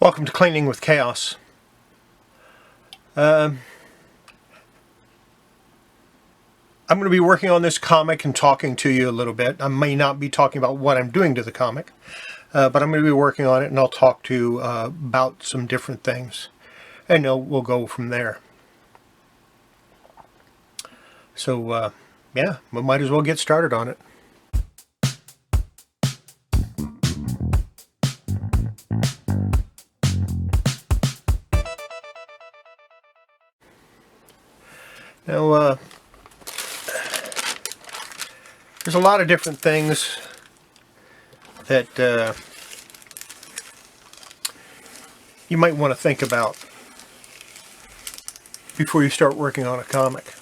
Welcome to Cleaning with Chaos. I'm going to be working on this comic and talking to you a little bit. I may not be talking about what I'm doing to the comic, but I'm going to be working on it, and I'll talk to you about some different things, and we'll go from there. So, yeah, we might as well get started on it. Now, there's a lot of different things that you might want to think about before you start working on a comic.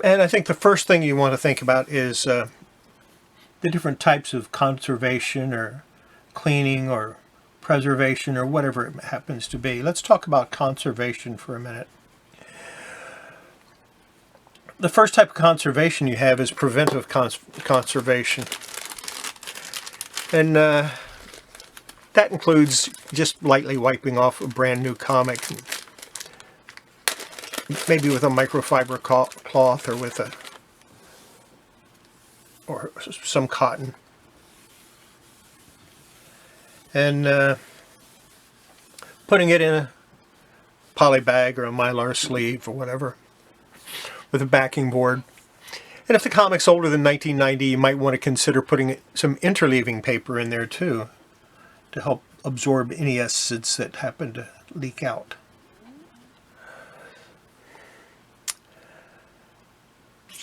And I think the first thing you want to think about is the different types of conservation or cleaning or preservation or whatever it happens to be. Let's talk about conservation for a minute. The first type of conservation you have is preventive conservation. And that includes just lightly wiping off a brand new comic, maybe with a microfiber cloth or some cotton, and putting it in a poly bag or a mylar sleeve or whatever with a backing board. And if the comic's older than 1990, you might want to consider putting some interleaving paper in there too to help absorb any acids that happen to leak out.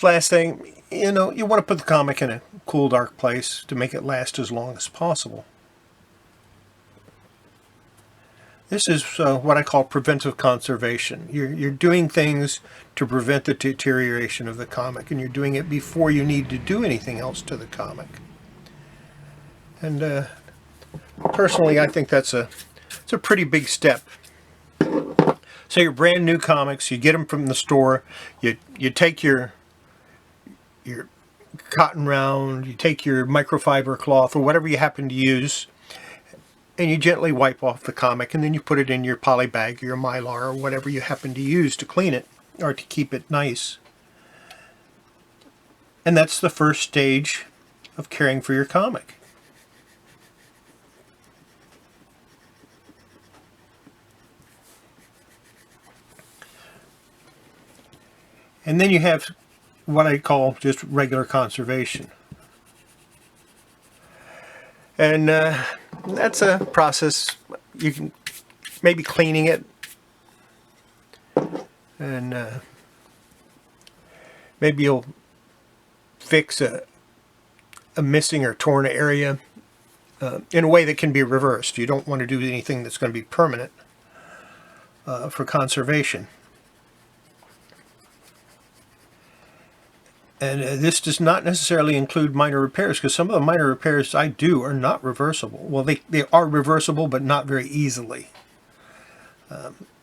Last thing, you want to put the comic in a cool, dark place to make it last as long as possible. This is what I call preventive conservation. You're doing things to prevent the deterioration of the comic, and you're doing it before you need to do anything else to the comic. And personally, I think it's a pretty big step. So your brand new comics, you get them from the store, you take your cotton round, you take your microfiber cloth or whatever you happen to use, and you gently wipe off the comic, and then you put it in your poly bag or your mylar or whatever you happen to use to clean it or to keep it nice. And that's the first stage of caring for your comic. And then you have what I call just regular conservation. And that's a process. You can maybe cleaning it, and maybe you'll fix a missing or torn area in a way that can be reversed. You don't want to do anything that's going to be permanent for conservation. And this does not necessarily include minor repairs, because some of the minor repairs I do are not reversible. Well, they are reversible, but not very easily.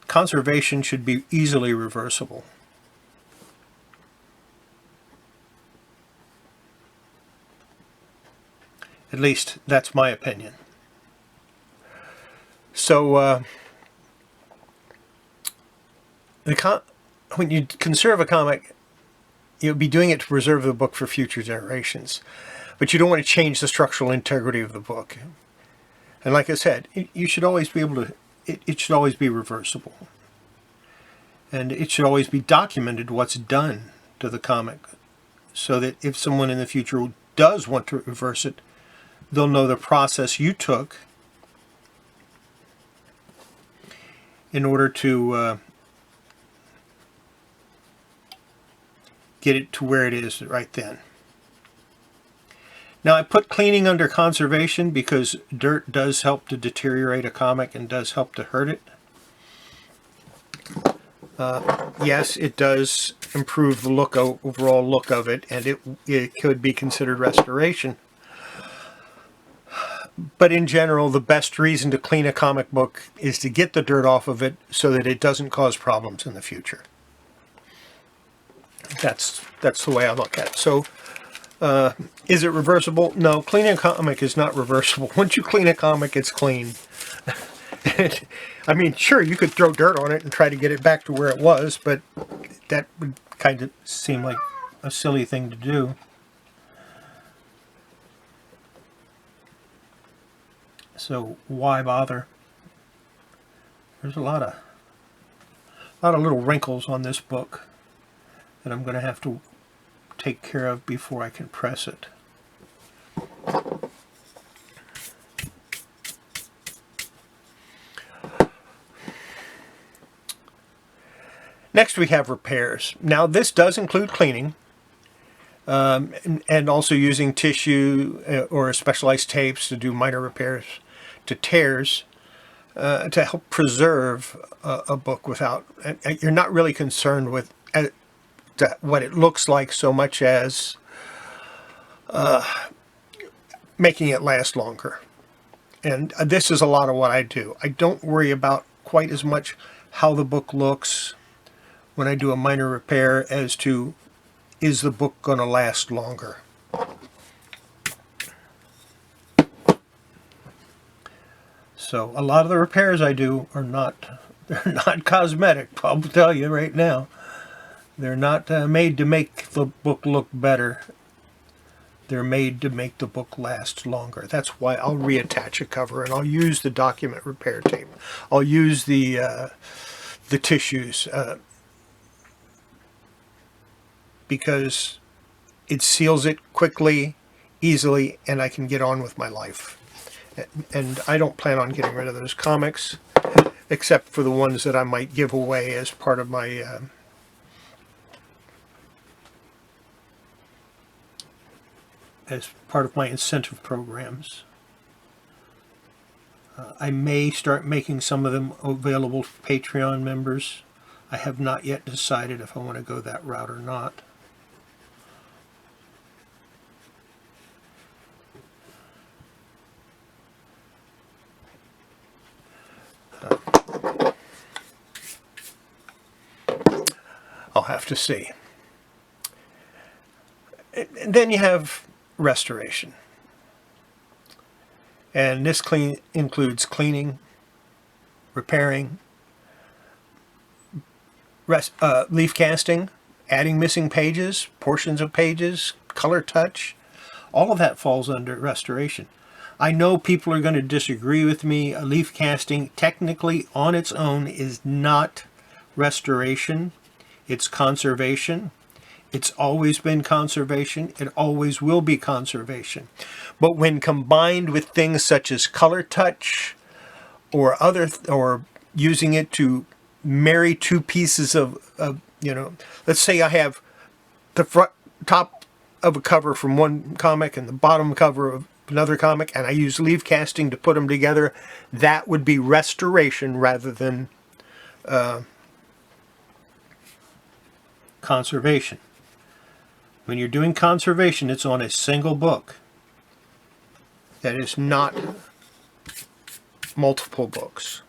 Conservation should be easily reversible. At least, that's my opinion. So, when you conserve a comic, you'll be doing it to preserve the book for future generations. But you don't want to change the structural integrity of the book. And like I said, you should always be able to, it should always be reversible. And it should always be documented what's done to the comic, so that if someone in the future does want to reverse it, they'll know the process you took in order to get it to where it is right then. Now, I put cleaning under conservation because dirt does help to deteriorate a comic and does help to hurt it. Yes, it does improve the overall look of it, and it could be considered restoration. But in general, the best reason to clean a comic book is to get the dirt off of it so that it doesn't cause problems in the future. That's the way I look at it. So, is it reversible? No, cleaning a comic is not reversible. Once you clean a comic, it's clean. I mean, sure, you could throw dirt on it and try to get it back to where it was, but that would kind of seem like a silly thing to do. So why bother? There's a lot of little wrinkles on this book that I'm going to have to take care of before I can press it. Next we have repairs. Now this does include cleaning and also using tissue or specialized tapes to do minor repairs to tears to help preserve a book without, you're not really concerned with what it looks like so much as making it last longer. And this is a lot of what I do. I don't worry about quite as much how the book looks when I do a minor repair as to, is the book going to last longer? So a lot of the repairs I do are they're not cosmetic, I'll tell you right now. They're not made to make the book look better. They're made to make the book last longer. That's why I'll reattach a cover and I'll use the document repair tape. I'll use the tissues because it seals it quickly, easily, and I can get on with my life. And I don't plan on getting rid of those comics, except for the ones that I might give away as part of my incentive programs. I may start making some of them available to Patreon members. I have not yet decided if I want to go that route or not. I'll have to see. And then you have restoration. And this includes cleaning, repairing, leaf casting, adding missing pages, portions of pages, color touch. All of that falls under restoration. I know people are going to disagree with me. Leaf casting technically on its own is not restoration. It's conservation. It's always been conservation. It always will be conservation. But when combined with things such as color touch or using it to marry two pieces of let's say I have the top of a cover from one comic and the bottom cover of another comic, and I use leaf casting to put them together, that would be restoration rather than conservation. When you're doing conservation, it's on a single book. That is not multiple books.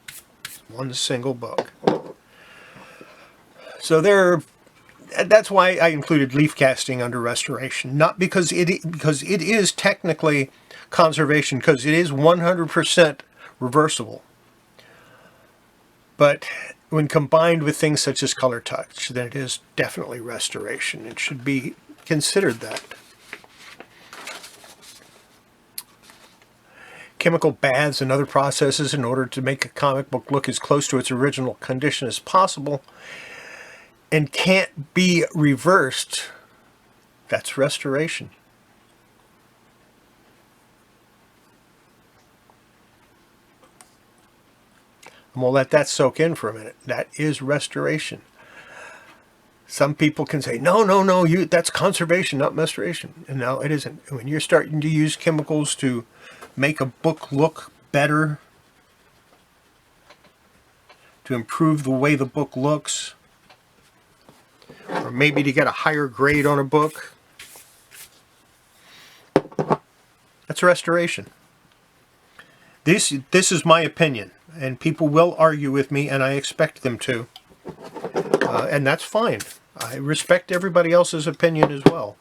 It's one single book. So that's why I included leaf casting under restoration. Not because it is technically conservation, because it is 100% reversible. But when combined with things such as color touch, then it is definitely restoration. It should be considered that. Chemical baths and other processes in order to make a comic book look as close to its original condition as possible and can't be reversed, that's restoration. I'm going to let that soak in for a minute. That is restoration. Some people can say, no, that's conservation, not restoration. And no, it isn't. When you're starting to use chemicals to make a book look better, to improve the way the book looks, or maybe to get a higher grade on a book, that's restoration. This is my opinion, and people will argue with me, and I expect them to. And that's fine. I respect everybody else's opinion as well.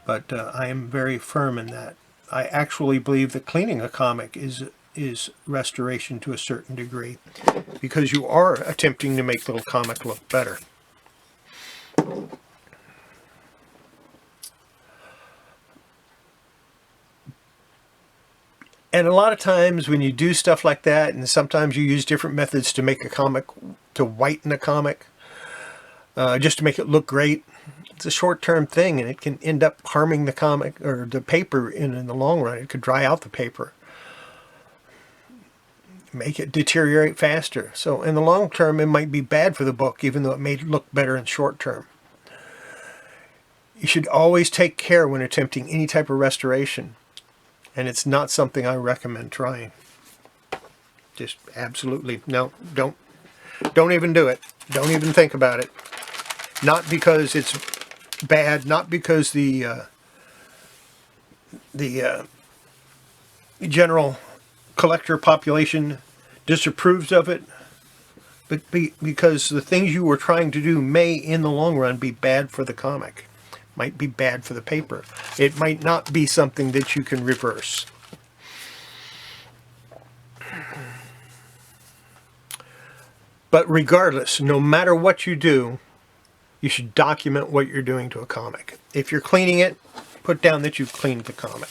But I am very firm in that. I actually believe that cleaning a comic is restoration to a certain degree, because you are attempting to make the little comic look better. And a lot of times when you do stuff like that, and sometimes you use different methods to make a comic, to whiten a comic, just to make it look great, it's a short-term thing, and it can end up harming the comic or the paper in the long run. It could dry out the paper, make it deteriorate faster. So in the long term, it might be bad for the book, even though it may look better in short term. You should always take care when attempting any type of restoration. And it's not something I recommend trying. Just absolutely, no, don't even do it. Don't even think about it. Not because it's bad, not because the general collector population disapproves of it, but because the things you were trying to do may, in the long run, be bad for the comic. Might be bad for the paper. It might not be something that you can reverse. But regardless, no matter what you do, you should document what you're doing to a comic. If you're cleaning it, put down that you've cleaned the comic.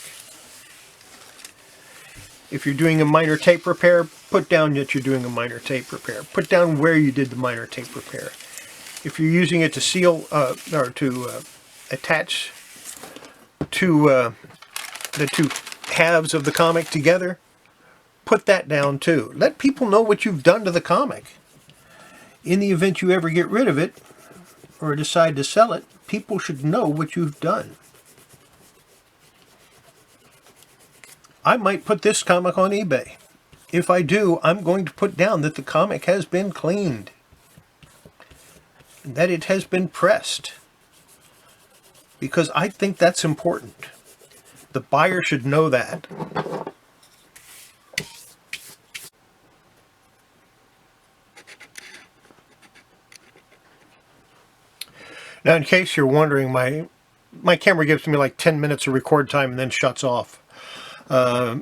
If you're doing a minor tape repair, put down that you're doing a minor tape repair. Put down where you did the minor tape repair. If you're using it to seal or to attach to the two halves of the comic together, put that down too. Let people know what you've done to the comic. In the event you ever get rid of it or decide to sell it, people should know what you've done. I might put this comic on eBay. If I do, I'm going to put down that the comic has been cleaned, that it has been pressed, because I think that's important. The buyer should know that. Now, in case you're wondering, my camera gives me like 10 minutes of record time and then shuts off. So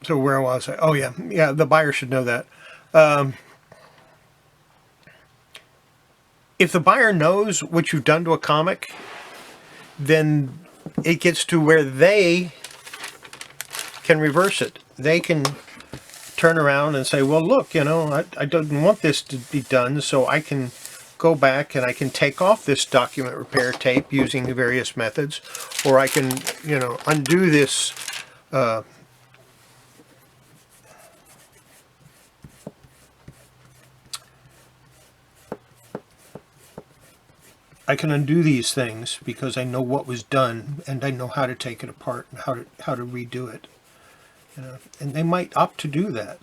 where was I? Oh yeah, the buyer should know that. If the buyer knows what you've done to a comic, then it gets to where they can reverse it. They can turn around and say, well, look, I don't want this to be done, so I can go back and I can take off this document repair tape using the various methods, or I can, undo this I can undo these things because I know what was done and I know how to take it apart and how to redo it. And they might opt to do that.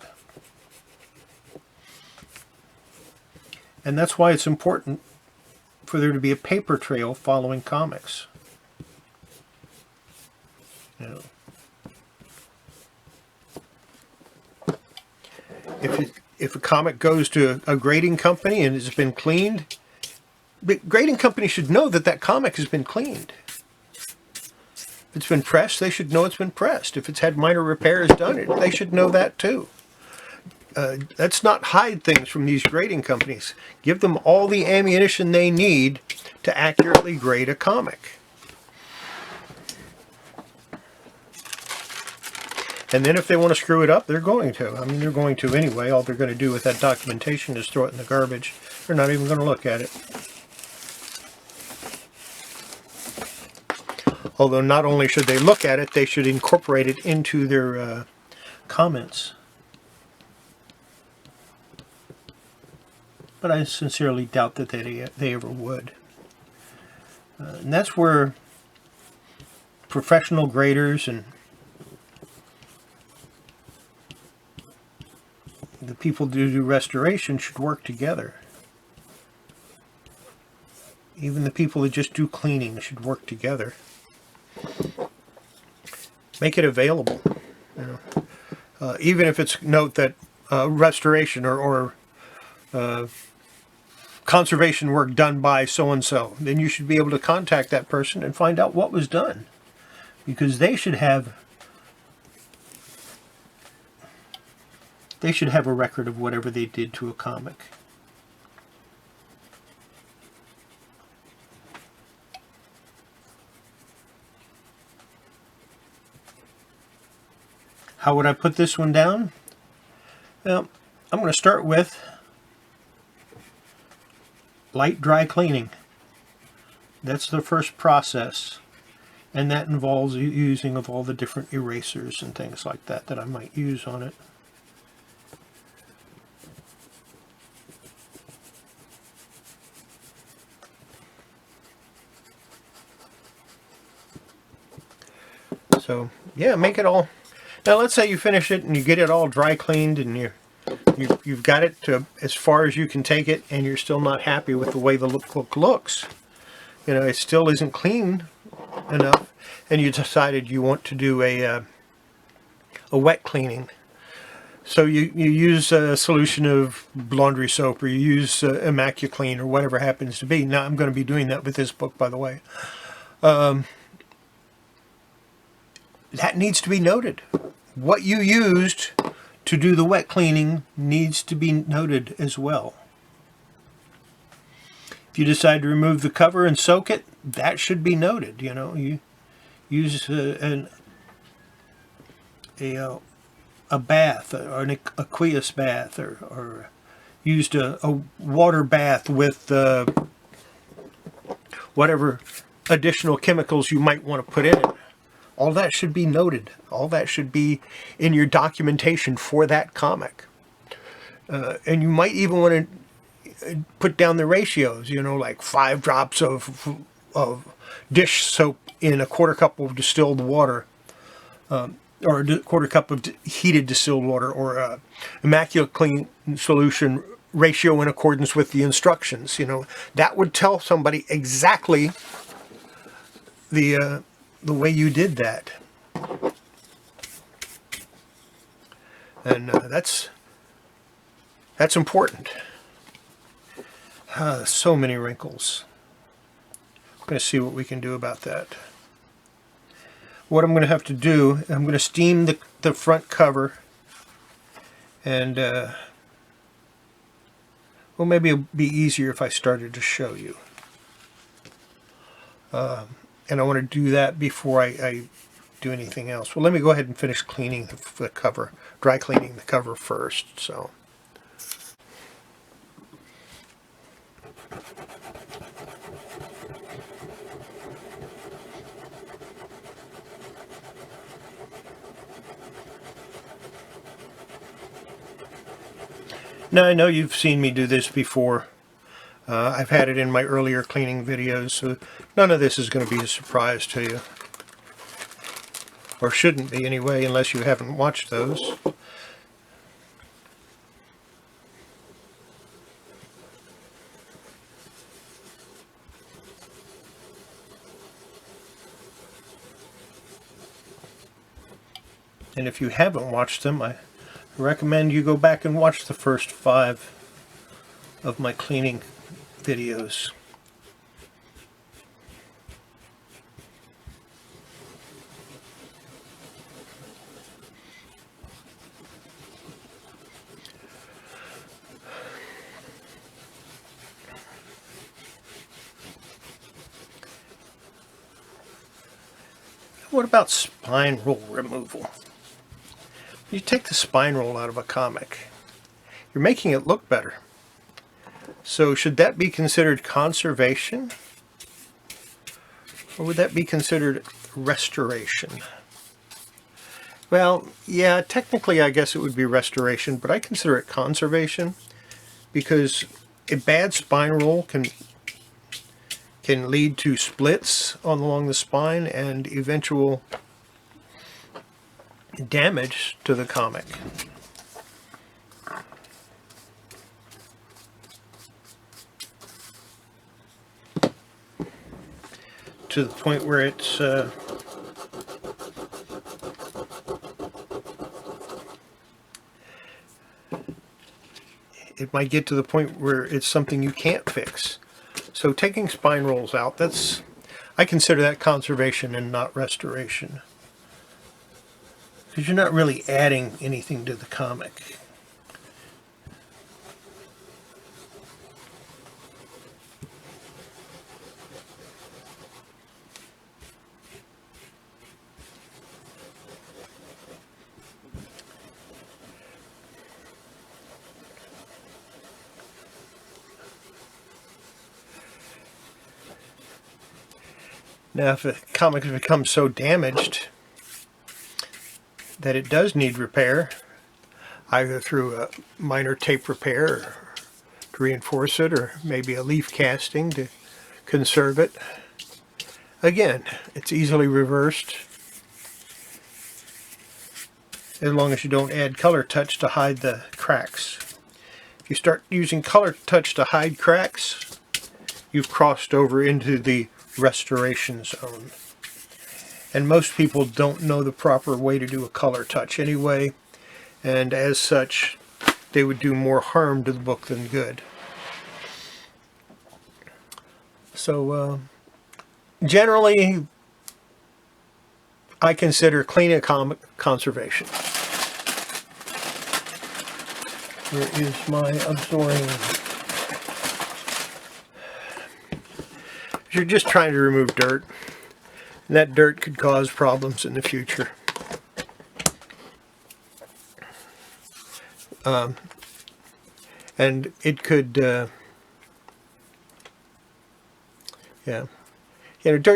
And that's why it's important for there to be a paper trail following comics. If a comic goes to a grading company and has been cleaned, the grading company should know that that comic has been cleaned. If it's been pressed, they should know it's been pressed. If it's had minor repairs done, they should know that too. Let's not hide things from these grading companies. Give them all the ammunition they need to accurately grade a comic. And then if they want to screw it up, they're going to. I mean, they're going to anyway. All they're going to do with that documentation is throw it in the garbage. They're not even going to look at it. Although not only should they look at it, they should incorporate it into their comments. But I sincerely doubt that they ever would. And that's where professional graders and the people who do restoration should work together. Even the people that just do cleaning should work together. Make it available. even if it's note that restoration or conservation work done by so-and-so, then you should be able to contact that person and find out what was done, because they should have a record of whatever they did to a comic. How would I put this one down? Well, I'm going to start with light dry cleaning. That's the first process, and that involves using of all the different erasers and things like that I might use on it. So yeah, make it all. Now let's say you finish it and you get it all dry cleaned and you've got it to as far as you can take it, and you're still not happy with the way the book looks. You know, it still isn't clean enough, and you decided you want to do a wet cleaning. So you use a solution of laundry soap, or you use Immaculate or whatever happens to be. Now I'm going to be doing that with this book, by the way. That needs to be noted. What you used to do the wet cleaning needs to be noted as well. If you decide to remove the cover and soak it, that should be noted. You know, you use a bath, or an aqueous bath, or used a water bath with whatever additional chemicals you might want to put in it. All that should be noted. All that should be in your documentation for that comic. And you might even want to put down the ratios, you know, like 5 drops of dish soap in a quarter cup of distilled water, or a quarter cup of heated distilled water, or Immaculate Clean solution ratio in accordance with the instructions. You know, that would tell somebody exactly the way you did that. And that's important. So many wrinkles. I'm going to see what we can do about that. What I'm going to have to do, I'm going to steam the front cover, and well, maybe it'll be easier if I started to show you. And I want to do that before I do anything else. Well, let me go ahead and finish cleaning the cover, dry cleaning the cover first. So. Now, I know you've seen me do this before. I've had it in my earlier cleaning videos, so none of this is going to be a surprise to you. Or shouldn't be anyway, unless you haven't watched those. And if you haven't watched them, I recommend you go back and watch the first 5 of my cleaning videos. What about spine roll removal? You take the spine roll out of a comic, you're making it look better. So should that be considered conservation? Or would that be considered restoration? Well, yeah, technically I guess it would be restoration, but I consider it conservation, because a bad spine roll can lead to splits along the spine and eventual damage to the comic. To the point where it's it might get to the point where it's something you can't fix. So taking spine rolls out, I consider that conservation and not restoration. Because you're not really adding anything to the comic. Now, if a comic has become so damaged that it does need repair, either through a minor tape repair or to reinforce it, or maybe a leaf casting to conserve it, again, it's easily reversed as long as you don't add color touch to hide the cracks. If you start using color touch to hide cracks, you've crossed over into the restoration zone. And most people don't know the proper way to do a color touch anyway, and as such, they would do more harm to the book than good. So, generally, I consider cleaning a comic conservation. Here is my Absorring. You're just trying to remove dirt, and that dirt could cause problems in the future. And it could, dirt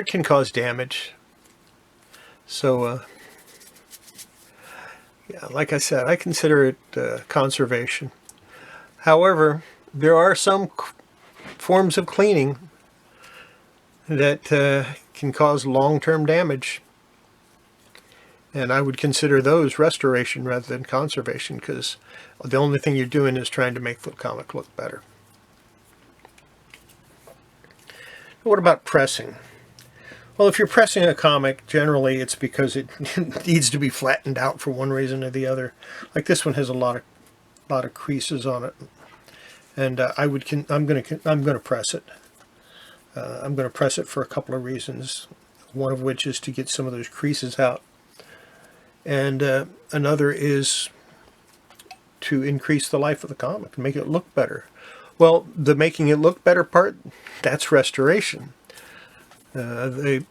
can cause damage. So, like I said, I consider it conservation. However, there are some forms of cleaning that can cause long-term damage, and I would consider those restoration rather than conservation, because the only thing you're doing is trying to make the comic look better. What about pressing? Well, if you're pressing a comic, generally it's because it needs to be flattened out for one reason or the other. Like this one has a lot of creases on it, and I'm going to press it. I'm going to press it for a couple of reasons. One of which is to get some of those creases out, and another is to increase the life of the comic and make it look better. Well, the making it look better part, that's restoration. The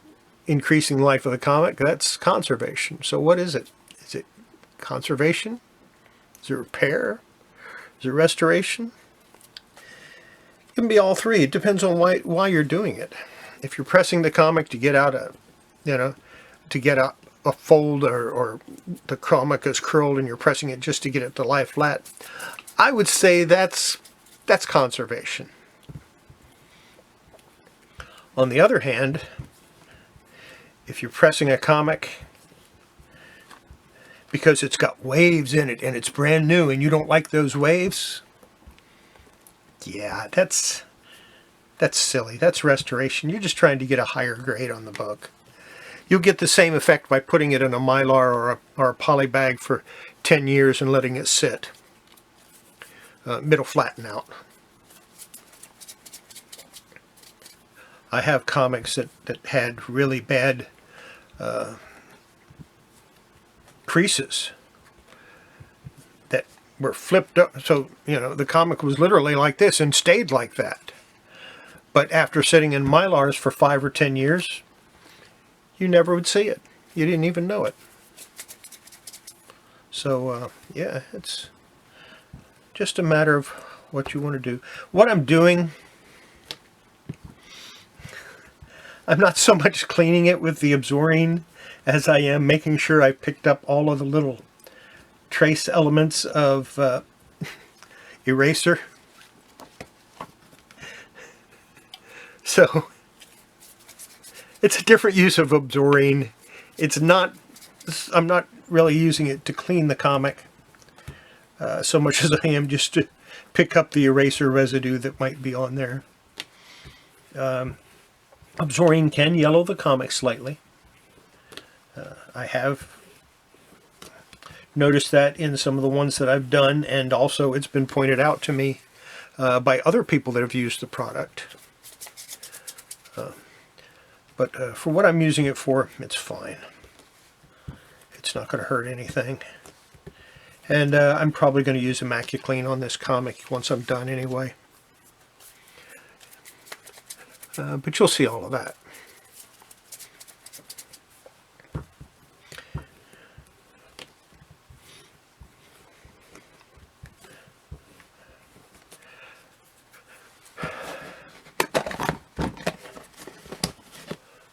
increasing life of the comic, that's conservation. So what is it? Is it conservation? Is it repair? Is it restoration? It can be all three. It depends on why you're doing it. If you're pressing the comic to get out a fold, or the comic is curled and you're pressing it just to get it to lie flat, I would say that's conservation. On the other hand, if you're pressing a comic because it's got waves in it and it's brand new and you don't like those waves, yeah, that's silly. That's restoration. You're just trying to get a higher grade on the book. You'll get the same effect by putting it in a mylar or a poly bag for 10 years and letting it sit. It'll flatten out. I have comics that had really bad creases that were flipped up. So, the comic was literally like this and stayed like that. But after sitting in Mylars for 5 or 10 years, you never would see it. You didn't even know it. So, it's just a matter of what you want to do. What I'm doing, I'm not so much cleaning it with the Absorring as I am making sure I picked up all of the little trace elements of eraser. So it's a different use of Absorring. I'm not really using it to clean the comic so much as I am just to pick up the eraser residue that might be on there. Absorring can yellow the comic slightly. I have noticed that in some of the ones that I've done, and also it's been pointed out to me by other people that have used the product. But for what I'm using it for, it's fine. It's not going to hurt anything. And I'm probably going to use Immaculate on this comic once I'm done anyway. But you'll see all of that.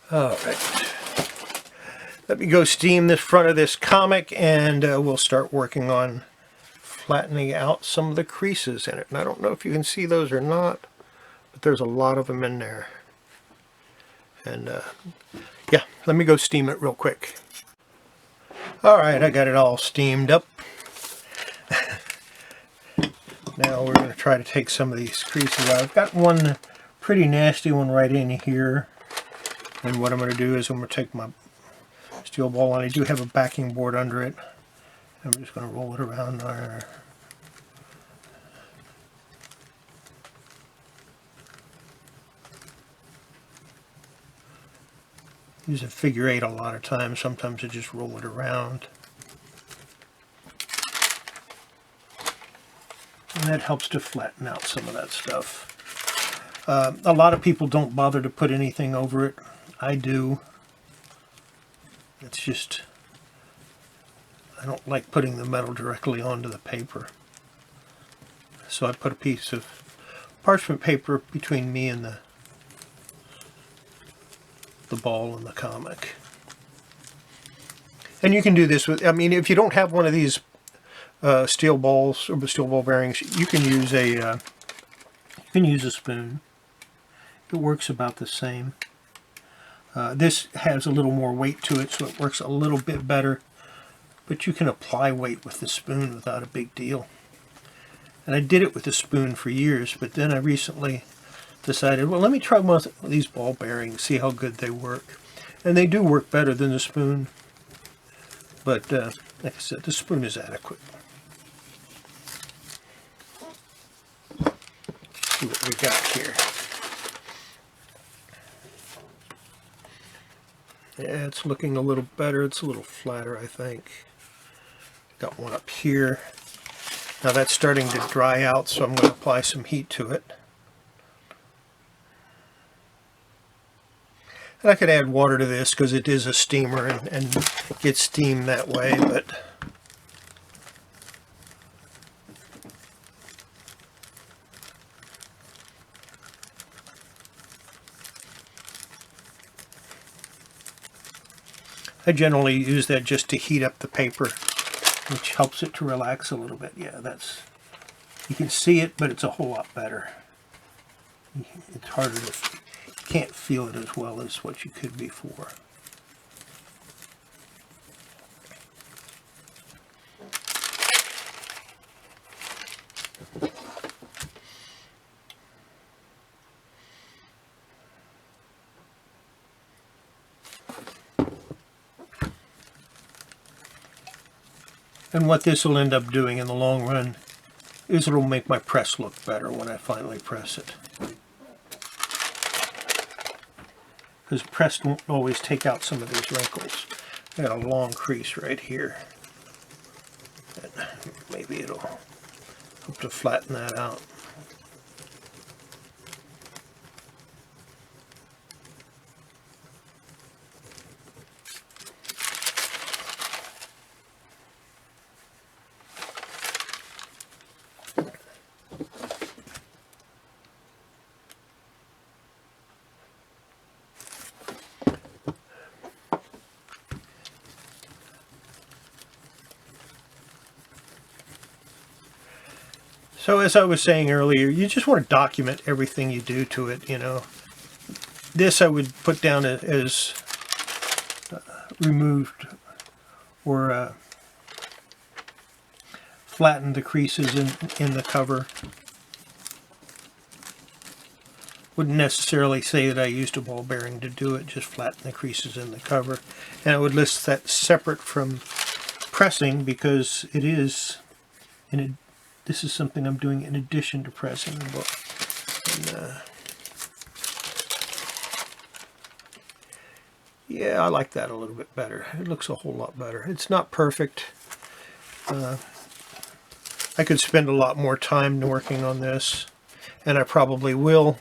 All right. Let me go steam the front of this comic, and we'll start working on flattening out some of the creases in it. And I don't know if you can see those or not, but there's a lot of them in there. And yeah, let me go steam it real quick. All right, I got it all steamed up. Now we're going to try to take some of these creases out. I've got one pretty nasty one right in here. And what I'm going to do is I'm going to take my steel ball, and I do have a backing board under it. I'm just going to roll it around there. Use a figure 8 a lot of times. Sometimes I just roll it around. And that helps to flatten out some of that stuff. A lot of people don't bother to put anything over it. I do. It's just, I don't like putting the metal directly onto the paper. So I put a piece of parchment paper between me and the ball and the comic. And you can do this with, I mean, if you don't have one of these steel balls or steel ball bearings, you can use a spoon. It works about the same. This has a little more weight to it, so it works a little bit better. But you can apply weight with the spoon without a big deal. And I did it with the spoon for years, but then I recently decided, well, let me try one of these ball bearings, see how good they work. And they do work better than the spoon. But like I said, the spoon is adequate. Let's see what we got here. Yeah, it's looking a little better. It's a little flatter, I think. Got one up here. Now that's starting to dry out, so I'm going to apply some heat to it. And I could add water to this because it is a steamer and gets steamed that way, but I generally use that just to heat up the paper, which helps it to relax a little bit. Yeah, that's, you can see it, but it's a whole lot better. It's harder to, you can't feel it as well as what you could before. And what this will end up doing in the long run is it'll make my press look better when I finally press it. Because press won't always take out some of these wrinkles. I got a long crease right here. And maybe it'll help to flatten that out. So as I was saying earlier, you just want to document everything you do to it, you know. This I would put down as removed or flattened the creases in the cover. Wouldn't necessarily say that I used a ball bearing to do it, just flatten the creases in the cover. And I would list that separate from pressing because it is, this is something I'm doing in addition to pressing the book. And, yeah, I like that a little bit better. It looks a whole lot better. It's not perfect. I could spend a lot more time working on this, and I probably will.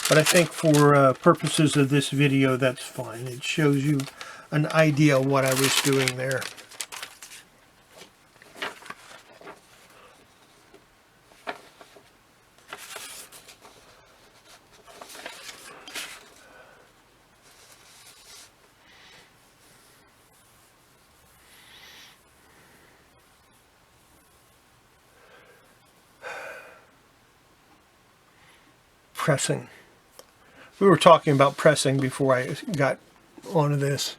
But I think for purposes of this video, that's fine. It shows you an idea of what I was doing there. Pressing. We were talking about pressing before I got onto this.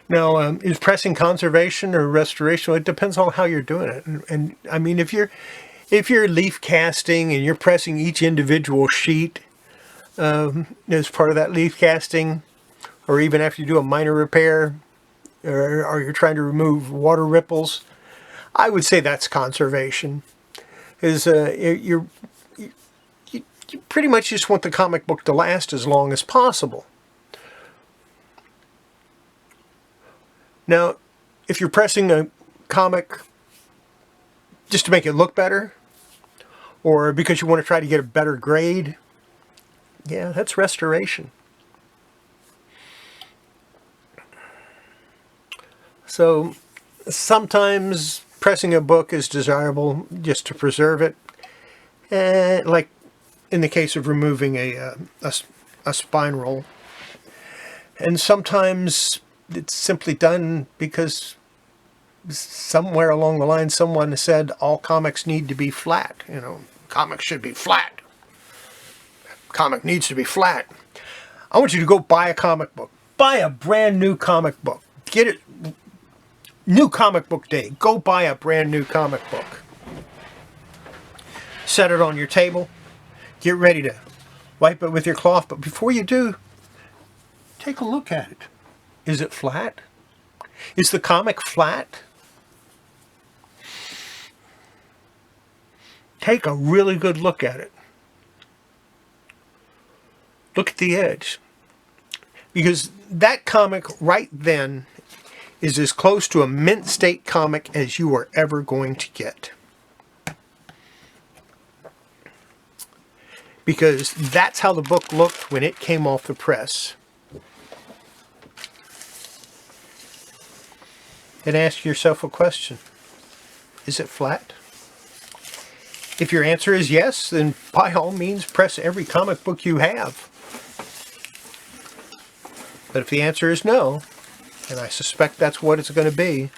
Now, is pressing conservation or restoration? Well, it depends on how you're doing it. And I mean, if you're leaf casting and you're pressing each individual sheet as part of that leaf casting, or even after you do a minor repair, or you're trying to remove water ripples, I would say that's conservation. You pretty much just want the comic book to last as long as possible. Now, if you're pressing a comic just to make it look better, or because you want to try to get a better grade, yeah, that's restoration. So sometimes pressing a book is desirable just to preserve it, like in the case of removing a spine roll. And sometimes it's simply done because somewhere along the line someone said all comics need to be flat. You know, comics should be flat. Comic needs to be flat. I want you to go buy a comic book. Buy a brand new comic book. Get it. New comic book day. Go buy a brand new comic book. Set it on your table. Get ready to wipe it with your cloth. But before you do, take a look at it. Is it flat? Is the comic flat? Take a really good look at it. Look at the edge. Because that comic right then is as close to a mint state comic as you are ever going to get. Because that's how the book looked when it came off the press. And ask yourself a question. Is it flat? If your answer is yes, then by all means press every comic book you have. But if the answer is no, and I suspect that's what it's going to be,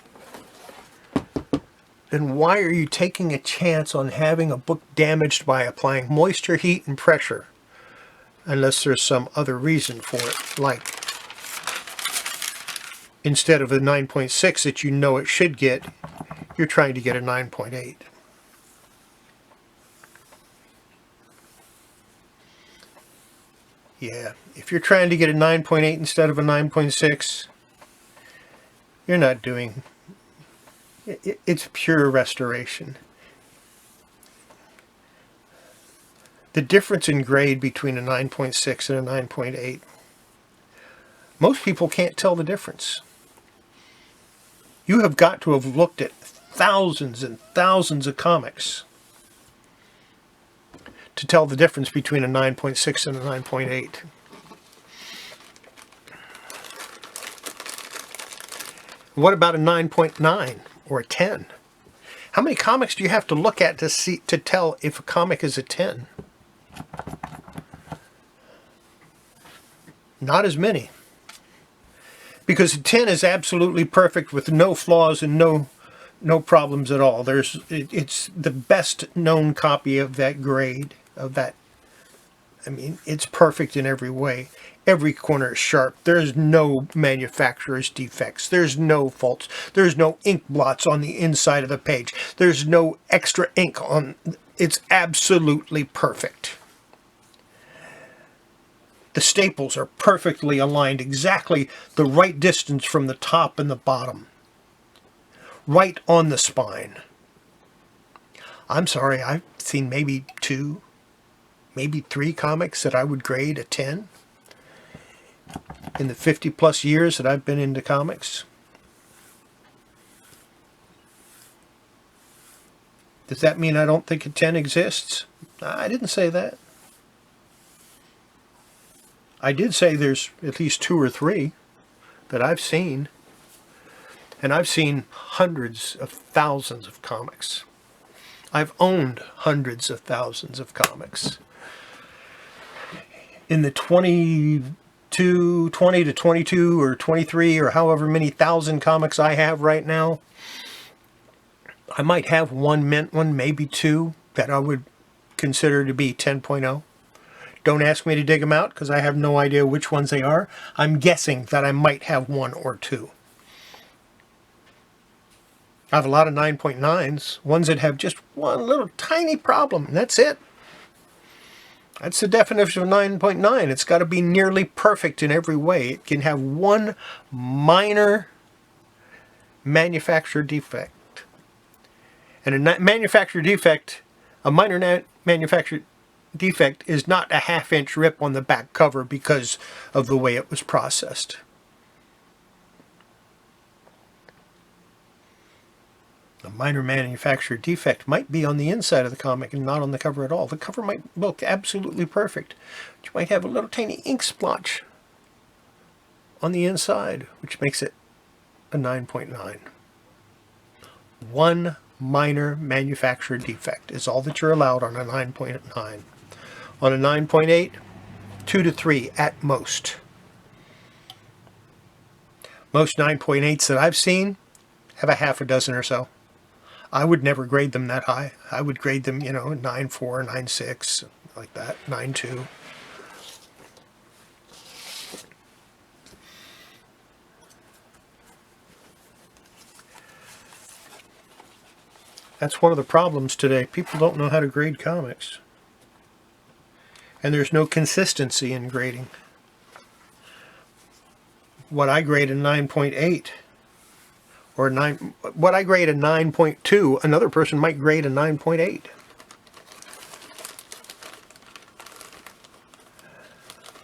then why are you taking a chance on having a book damaged by applying moisture, heat, and pressure? Unless there's some other reason for it, like instead of a 9.6 that you know it should get, you're trying to get a 9.8. Yeah, if you're trying to get a 9.8 instead of a 9.6, you're not doing... It's pure restoration. The difference in grade between a 9.6 and a 9.8, most people can't tell the difference. You have got to have looked at thousands and thousands of comics to tell the difference between a 9.6 and a 9.8. What about a 9.9 or a 10? How many comics do you have to look at to tell if a comic is a 10? Not as many. Because a 10 is absolutely perfect with no flaws and no problems at all. It's the best known copy of that grade, of that. I mean, it's perfect in every way. Every corner is sharp. There's no manufacturer's defects. There's no faults. There's no ink blots on the inside of the page. There's no extra ink on. It's absolutely perfect. The staples are perfectly aligned, exactly the right distance from the top and the bottom. Right on the spine. I'm sorry, I've seen maybe 2, maybe 3 comics that I would grade a 10 in the 50 plus years that I've been into comics. Does that mean I don't think a 10 exists? I didn't say that. I did say there's at least 2 or 3 that I've seen. And I've seen hundreds of thousands of comics. I've owned hundreds of thousands of comics. In the 20 to 22 or 23 or however many thousand comics I have right now, I might have one mint one, maybe 2, that I would consider to be 10.0. Don't ask me to dig them out because I have no idea which ones they are. I'm guessing that I might have 1 or 2. I have a lot of 9.9s, ones that have just one little tiny problem, and that's it. That's the definition of 9.9. It's got to be nearly perfect in every way. It can have one minor manufacturer defect. And a manufacturer defect, a minor manufacturer defect is not a half-inch rip on the back cover because of the way it was processed. A minor manufacturer defect might be on the inside of the comic and not on the cover at all. The cover might look absolutely perfect. But you might have a little tiny ink splotch on the inside, which makes it a 9.9. One minor manufacturer defect is all that you're allowed on a 9.9. On a 9.8, 2 to 3 at most. Most 9.8s that I've seen have a half a dozen or so. I would never grade them that high. I would grade them, 9.4, 9.6, like that, 9.2. That's one of the problems today. People don't know how to grade comics. And there's no consistency in grading. What I grade a 9.8 or what I grade a 9.2, another person might grade a 9.8.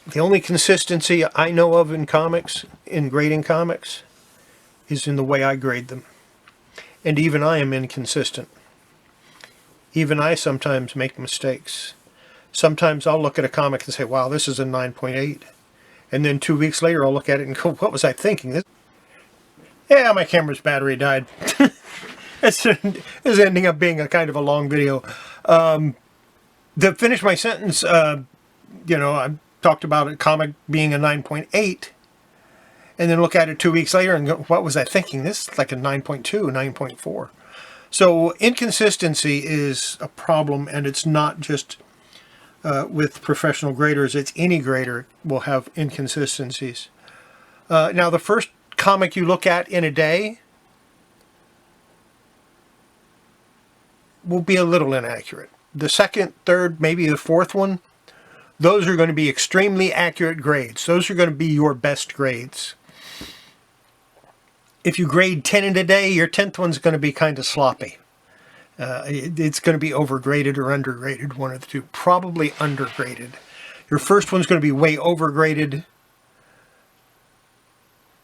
The only consistency I know of in comics, in grading comics, is in the way I grade them. And even I am inconsistent. Even I sometimes make mistakes. Sometimes I'll look at a comic and say, wow, this is a 9.8. And then 2 weeks later I'll look at it and go, what was I thinking? Yeah, my camera's battery died. This is ending up being a kind of a long video. To finish my sentence, I talked about a comic being a 9.8, and then look at it 2 weeks later and go, what was I thinking? This is like a 9.2, 9.4. So inconsistency is a problem, and it's not just with professional graders. It's any grader will have inconsistencies. Now, the first comic you look at in a day will be a little inaccurate. The second, third, maybe the fourth one, those are going to be extremely accurate grades. Those are going to be your best grades. If you grade 10 in a day, your 10th one's going to be kind of sloppy. It's going to be overgraded or undergraded, one of the two. Probably undergraded. Your first one's going to be way overgraded,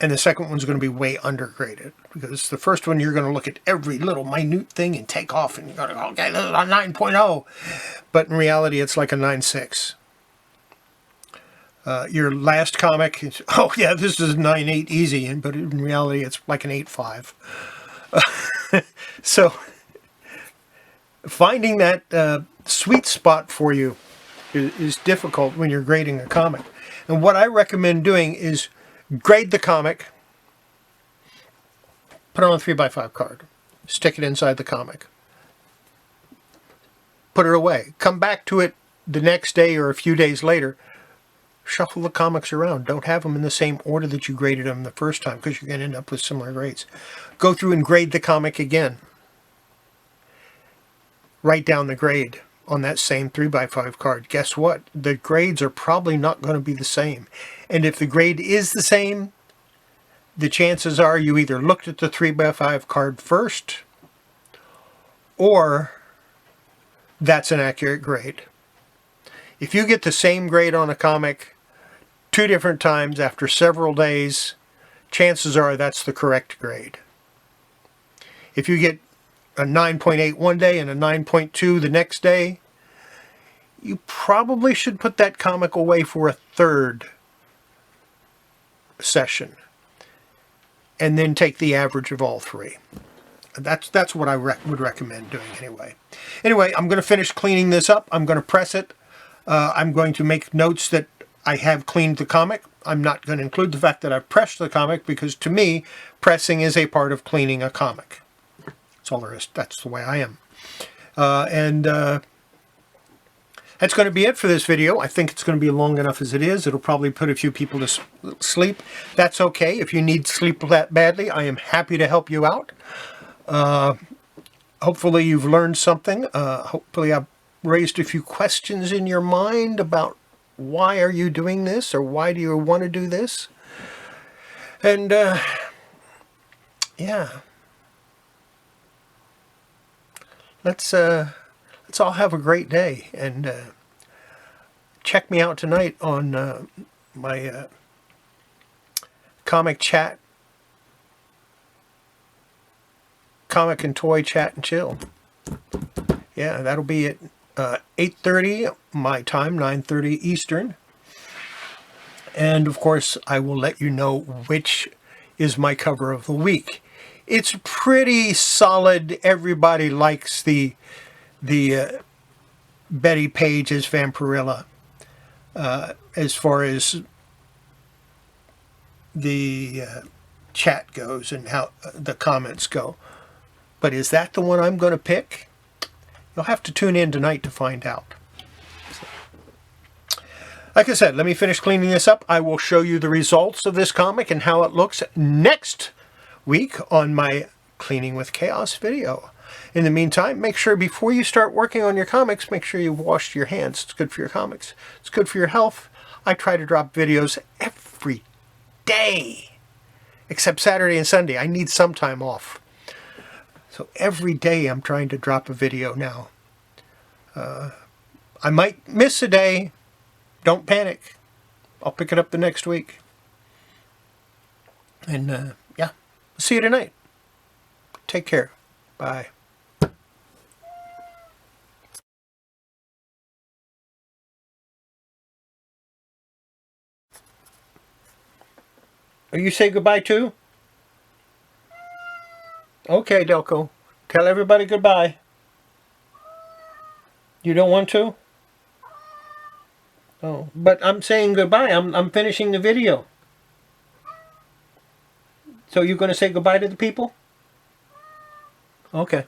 and the second one's going to be way undergraded. Because the first one, you're going to look at every little minute thing and take off, and you're going to go, okay, this is a 9.0. But in reality, it's like a 9.6. Your last comic, is, oh yeah, this is a 9.8 easy, but in reality, it's like an 8.5. So, finding that sweet spot for you is difficult when you're grading a comic. And what I recommend doing is grade the comic, put it on a 3x5 card, stick it inside the comic, put it away, come back to it the next day or a few days later, shuffle the comics around. Don't have them in the same order that you graded them the first time, because you're going to end up with similar grades. Go through and grade the comic again. Write down the grade on that same 3x5 card, guess what? The grades are probably not going to be the same. And if the grade is the same, the chances are you either looked at the 3x5 card first, or that's an accurate grade. If you get the same grade on a comic 2 different times after several days, chances are that's the correct grade. If you get a 9.8 one day and a 9.2 the next day, you probably should put that comic away for a 3rd session and then take the average of all 3. That's what I would recommend doing anyway. Anyway, I'm going to finish cleaning this up. I'm going to press it. I'm going to make notes that I have cleaned the comic. I'm not going to include the fact that I've pressed the comic, because to me, pressing is a part of cleaning a comic. That's all there is. That's the way I am. That's going to be it for this video. I think it's going to be long enough as it is. It'll probably put a few people to sleep. That's okay. If you need sleep that badly, I am happy to help you out. Hopefully you've learned something. Hopefully I've raised a few questions in your mind about why are you doing this, or why do you want to do this? And yeah, let's all have a great day, and check me out tonight on my comic chat, comic and toy chat and chill. Yeah, that'll be at 8:30 my time, 9:30 Eastern. And of course, I will let you know which is my cover of the week. It's pretty solid. Everybody likes the Betty Page as Vampirilla, as far as the chat goes and how the comments go. But is that the one I'm going to pick? You'll have to tune in tonight to find out. Like I said, let me finish cleaning this up. I will show you the results of this comic and how it looks next week on my Cleaning with Chaos video. In the meantime, make sure before you start working on your comics, make sure you wash your hands. It's good for your comics. It's good for your health. I try to drop videos every day, except Saturday and Sunday. I need some time off. So every day I'm trying to drop a video now. I might miss a day. Don't panic. I'll pick it up the next week. And yeah, see you tonight. Take care. Bye. You say goodbye too? Okay, Delco. Tell everybody goodbye. You don't want to? Oh, but I'm saying goodbye. I'm finishing the video. So you're going to say goodbye to the people? Okay.